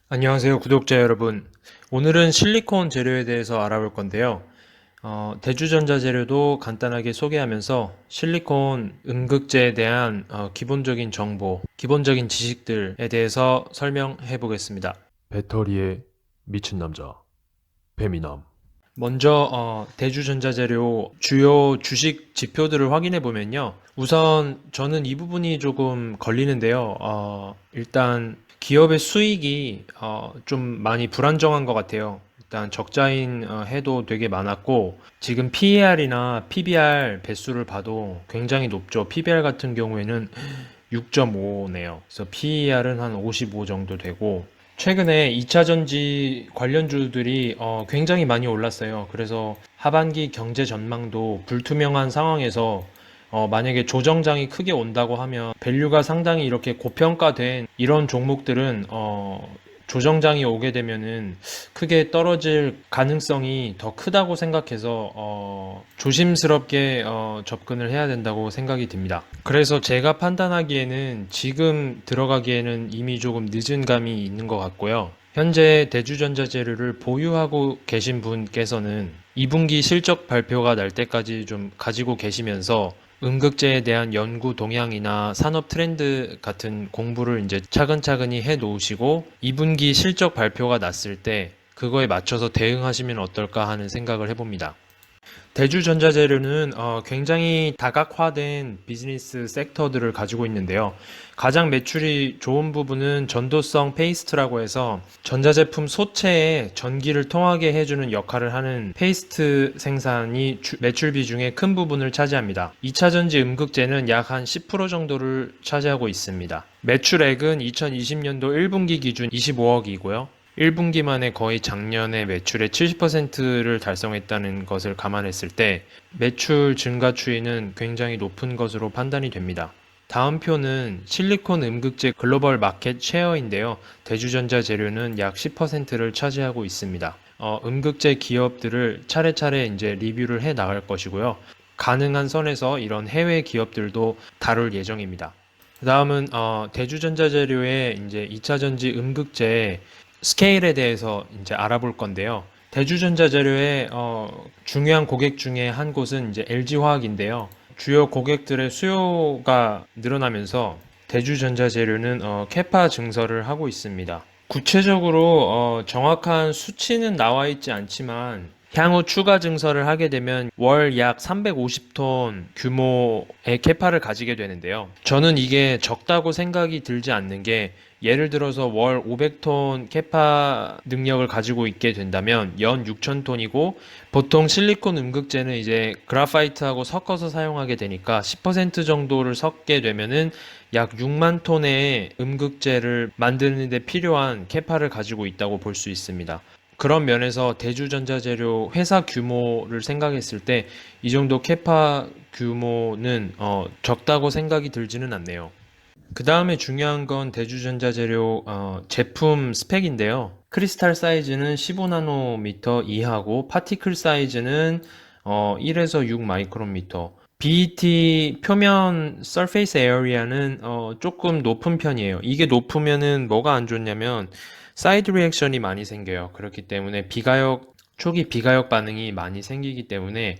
안녕하세요, 구독자 여러분. 오늘은 실리콘 재료에 대해서 알아볼 건데요. 대주전자 재료도 간단하게 소개하면서 실리콘 음극재에 대한 기본적인 정보, 기본적인 지식들에 대해서 설명해 보겠습니다. 배터리에 미친 남자, 배미남. 먼저 대주전자 재료 주요 주식 지표들을 확인해 보면요. 우선 저는 이 부분이 조금 걸리는데요. 일단 기업의 수익이 좀 많이 불안정한 것 같아요. 일단 적자인 해도 되게 많았고 지금 PER이나 PBR 배수를 봐도 굉장히 높죠. PBR 같은 경우에는 6.5네요. 그래서 PER은 한 55 정도 되고 최근에 2차 전지 관련주들이 굉장히 많이 올랐어요. 그래서 하반기 경제 전망도 불투명한 상황에서 만약에 조정장이 크게 온다고 하면 밸류가 상당히 이렇게 고평가된 이런 종목들은 조정장이 오게 되면은 크게 떨어질 가능성이 더 크다고 생각해서 조심스럽게 접근을 해야 된다고 생각이 듭니다. 그래서 제가 판단하기에는 지금 들어가기에는 이미 조금 늦은 감이 있는 것 같고요. 현재 대주전자 재료를 보유하고 계신 분께서는 2분기 실적 발표가 날 때까지 좀 가지고 계시면서 음극재에 대한 연구 동향이나 산업 트렌드 같은 공부를 이제 차근차근히 해 놓으시고 2분기 실적 발표가 났을 때 그거에 맞춰서 대응하시면 어떨까 하는 생각을 해봅니다. 대주전자재료는 굉장히 다각화된 비즈니스 섹터들을 가지고 있는데요. 가장 매출이 좋은 부분은 전도성 페이스트라고 해서 전자제품 소체에 전기를 통하게 해주는 역할을 하는 페이스트 생산이 매출 비중의 큰 부분을 차지합니다. 2차전지 음극재는 약 한 10% 정도를 차지하고 있습니다. 매출액은 2020년도 1분기 기준 25억이고요. 1분기 만에 거의 작년의 매출의 70%를 달성했다는 것을 감안했을 때 매출 증가 추이는 굉장히 높은 것으로 판단이 됩니다. 다음 표는 실리콘 음극재 글로벌 마켓 쉐어인데요. 대주전자 재료는 약 10%를 차지하고 있습니다. 음극재 기업들을 차례차례 이제 리뷰를 해 나갈 것이고요. 가능한 선에서 이런 해외 기업들도 다룰 예정입니다. 그 다음은 대주전자 재료의 이제 2차 전지 음극재 스케일에 대해서 이제 알아볼 건데요. 대주전자 재료의 중요한 고객 중에 한 곳은 이제 LG화학인데요. 주요 고객들의 수요가 늘어나면서 대주전자 재료는 캐파 증설을 하고 있습니다. 구체적으로 정확한 수치는 나와 있지 않지만 향후 추가 증설을 하게 되면 월 약 350톤 규모의 캐파를 가지게 되는데요. 저는 이게 적다고 생각이 들지 않는 게 예를 들어서 월 500톤 캐파 능력을 가지고 있게 된다면 연 6,000톤이고 보통 실리콘 음극재는 이제 그라파이트하고 섞어서 사용하게 되니까 10% 정도를 섞게 되면은 약 6만 톤의 음극재를 만드는 데 필요한 캐파를 가지고 있다고 볼 수 있습니다. 그런 면에서 대주전자재료 회사 규모를 생각했을 때 이 정도 캐파 규모는 적다고 생각이 들지는 않네요. 그 다음에 중요한 건 대주전자재료 제품 스펙인데요. 크리스탈 사이즈는 15나노미터 이하고 파티클 사이즈는 1에서 6 마이크로미터. BET 표면 서페이스 에어리아는 조금 높은 편이에요. 이게 높으면은 뭐가 안 좋냐면 사이드 리액션이 많이 생겨요. 그렇기 때문에 초기 비가역 반응이 많이 생기기 때문에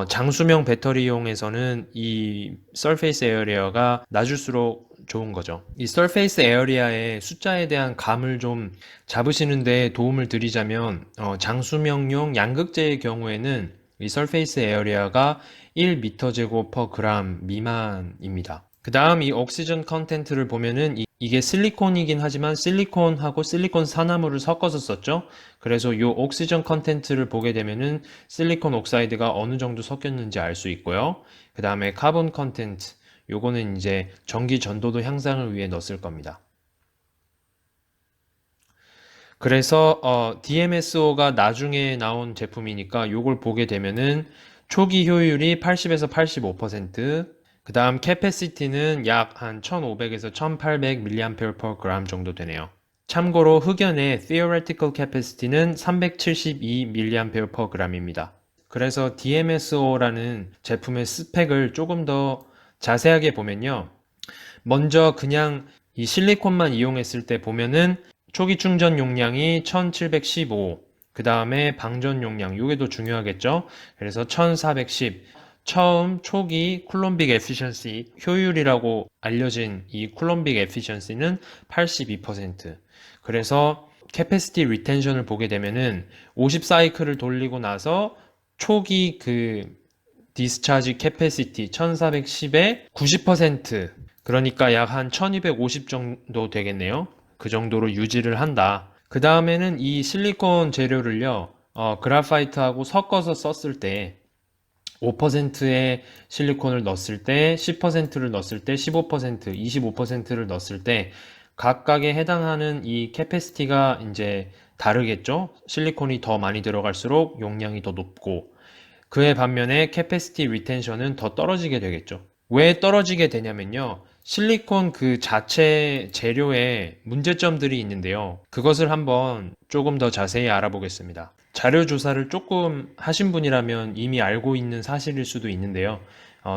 장수명 배터리용에서는 이 서페이스 에어리어가 낮을수록 좋은 거죠. 이 서페이스 에어리아의 숫자에 대한 감을 좀 잡으시는 데 도움을 드리자면 장수명용 양극재의 경우에는 이 서페이스 에어리아가 1m 제곱 per 그램 미만입니다. 그 다음 이 옥시전 컨텐트를 보면은 이게 실리콘이긴 하지만 실리콘하고 실리콘 산화물을 섞어서 썼죠. 그래서 이 옥시전 컨텐트를 보게 되면은 실리콘 옥사이드가 어느 정도 섞였는지 알 수 있고요. 그 다음에 카본 컨텐트, 요거는 이제 전기 전도도 향상을 위해 넣었을 겁니다. 그래서 DMSO가 나중에 나온 제품이니까 요걸 보게 되면은 초기 효율이 80에서 85%, 그 다음 캐패시티는 약 한 1500에서 1800 mAh 정도 되네요. 참고로 흑연의 theoretical capacity는 372 mAh입니다. 그래서 DMSO라는 제품의 스펙을 조금 더 자세하게 보면요. 먼저 그냥 이 실리콘만 이용했을 때 보면은 초기 충전 용량이 1715, 그 다음에 방전 용량, 요게 더 중요하겠죠? 그래서 1410, 처음 초기 쿨럼빅 에피션시, 효율이라고 알려진 이 쿨럼빅 에피션시는 82%. 그래서 캐패시티 리텐션을 보게 되면은 50사이클을 돌리고 나서 초기 디스차지 캐패시티 1410에 90%, 그러니까 약 한 1250 정도 되겠네요. 그 정도로 유지를 한다. 그 다음에는 이 실리콘 재료를요, 그라파이트하고 섞어서 썼을 때 5%의 실리콘을 넣었을 때, 10%를 넣었을 때, 15%, 25%를 넣었을 때 각각에 해당하는 이 캐패시티가 이제 다르겠죠? 실리콘이 더 많이 들어갈수록 용량이 더 높고, 그에 반면에 캐패시티 리텐션은 더 떨어지게 되겠죠. 왜 떨어지게 되냐면요. 실리콘 그 자체 재료에 문제점들이 있는데요. 그것을 한번 조금 더 자세히 알아보겠습니다. 자료 조사를 조금 하신 분이라면 이미 알고 있는 사실일 수도 있는데요.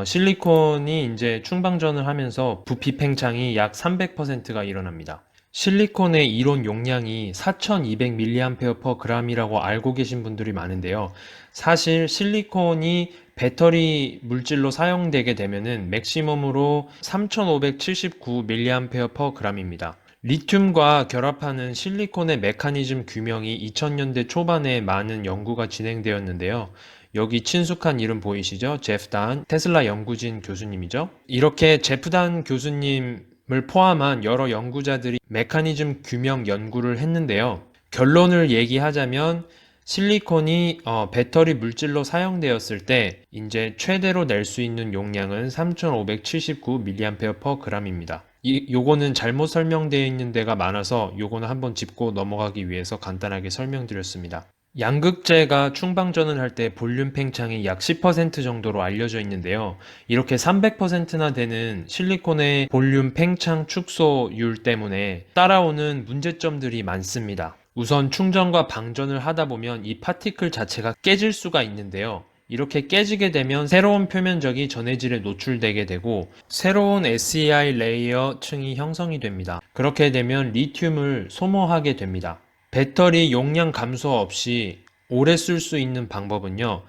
실리콘이 이제 충방전을 하면서 부피 팽창이 약 300%가 일어납니다. 실리콘의 이론 용량이 4200mAh/g이라고 알고 계신 분들이 많은데요. 사실 실리콘이 배터리 물질로 사용되게 되면은 맥시멈으로 3579mAh/g입니다. 리튬과 결합하는 실리콘의 메커니즘 규명이 2000년대 초반에 많은 연구가 진행되었는데요. 여기 친숙한 이름 보이시죠? 제프 단, 테슬라 연구진 교수님이죠. 이렇게 제프 단 교수님을 포함한 여러 연구자들이 메커니즘 규명 연구를 했는데요. 결론을 얘기하자면 실리콘이 배터리 물질로 사용되었을 때 이제 최대로 낼 수 있는 용량은 3579mAh/g입니다. 요거는 잘못 설명되어 있는 데가 많아서 요거는 한번 짚고 넘어가기 위해서 간단하게 설명드렸습니다. 양극재가 충방전을 할 때 볼륨 팽창이 약 10% 정도로 알려져 있는데요. 이렇게 300%나 되는 실리콘의 볼륨 팽창 축소율 때문에 따라오는 문제점들이 많습니다. 우선 충전과 방전을 하다 보면 이 파티클 자체가 깨질 수가 있는데요. 이렇게 깨지게 되면 새로운 표면적이 전해질에 노출되게 되고 새로운 SEI 레이어 층이 형성이 됩니다. 그렇게 되면 리튬을 소모하게 됩니다. 배터리 용량 감소 없이 오래 쓸 수 있는 방법은요,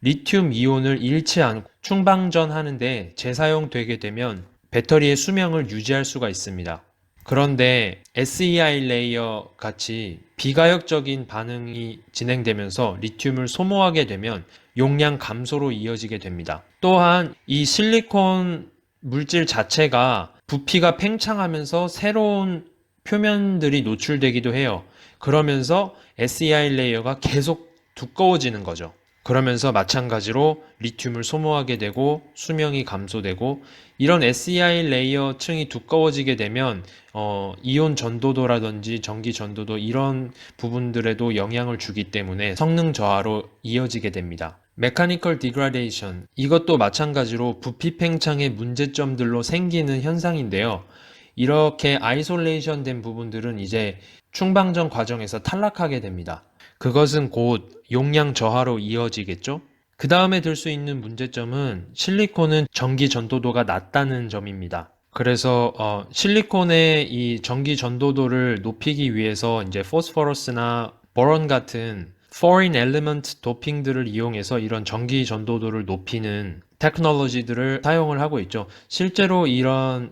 리튬 이온을 잃지 않고 충방전하는데 재사용되게 되면 배터리의 수명을 유지할 수가 있습니다. 그런데 SEI 레이어 같이 비가역적인 반응이 진행되면서 리튬을 소모하게 되면 용량 감소로 이어지게 됩니다. 또한 이 실리콘 물질 자체가 부피가 팽창하면서 새로운 표면들이 노출되기도 해요. 그러면서 SEI 레이어가 계속 두꺼워지는 거죠. 그러면서 마찬가지로 리튬을 소모하게 되고 수명이 감소되고, 이런 SEI 레이어 층이 두꺼워지게 되면 이온 전도도라든지 전기 전도도 이런 부분들에도 영향을 주기 때문에 성능 저하로 이어지게 됩니다. 메카니컬 디그라데이션, 이것도 마찬가지로 부피 팽창의 문제점들로 생기는 현상인데요. 이렇게 아이솔레이션 된 부분들은 이제 충방전 과정에서 탈락하게 됩니다. 그것은 곧 용량 저하로 이어지겠죠? 그 다음에 들 수 있는 문제점은 실리콘은 전기 전도도가 낮다는 점입니다. 그래서 실리콘의 이 전기 전도도를 높이기 위해서 이제 포스포러스나 보론 같은 foreign element 도핑들을 이용해서 이런 전기 전도도를 높이는 테크놀로지들을 사용을 하고 있죠. 실제로 이런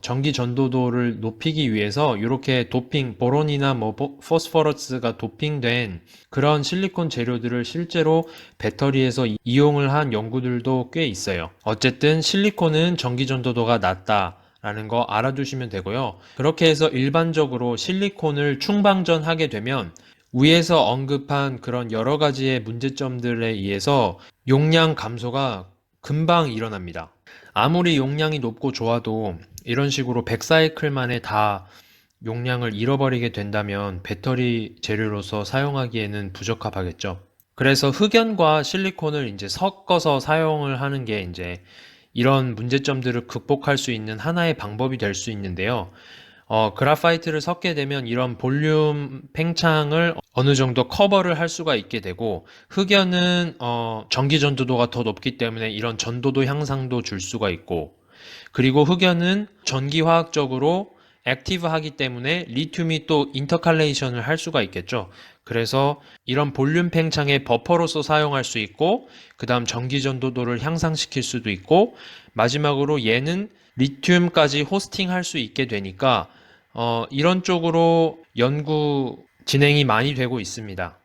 전기 전도도를 높이기 위해서 이렇게 도핑, 보론이나 포스포러스가 도핑된 그런 실리콘 재료들을 실제로 배터리에서 이용을 한 연구들도 꽤 있어요. 어쨌든 실리콘은 전기 전도도가 낮다 라는 거 알아두시면 되고요. 그렇게 해서 일반적으로 실리콘을 충방전하게 되면 위에서 언급한 그런 여러 가지의 문제점들에 의해서 용량 감소가 금방 일어납니다. 아무리 용량이 높고 좋아도 이런 식으로 100사이클 만에 다 용량을 잃어버리게 된다면 배터리 재료로서 사용하기에는 부적합하겠죠. 그래서 흑연과 실리콘을 이제 섞어서 사용을 하는 게 이제 이런 문제점들을 극복할 수 있는 하나의 방법이 될 수 있는데요. 그라파이트를 섞게 되면 이런 볼륨 팽창을 어느 정도 커버를 할 수가 있게 되고, 흑연은 전기 전도도가 더 높기 때문에 이런 전도도 향상도 줄 수가 있고, 그리고 흑연은 전기화학적으로 액티브하기 때문에 리튬이 또 인터칼레이션을 할 수가 있겠죠. 그래서 이런 볼륨 팽창의 버퍼로서 사용할 수 있고, 그 다음 전기 전도도를 향상시킬 수도 있고, 마지막으로 얘는 리튬까지 호스팅할 수 있게 되니까 이런 쪽으로 연구 진행이 많이 되고 있습니다.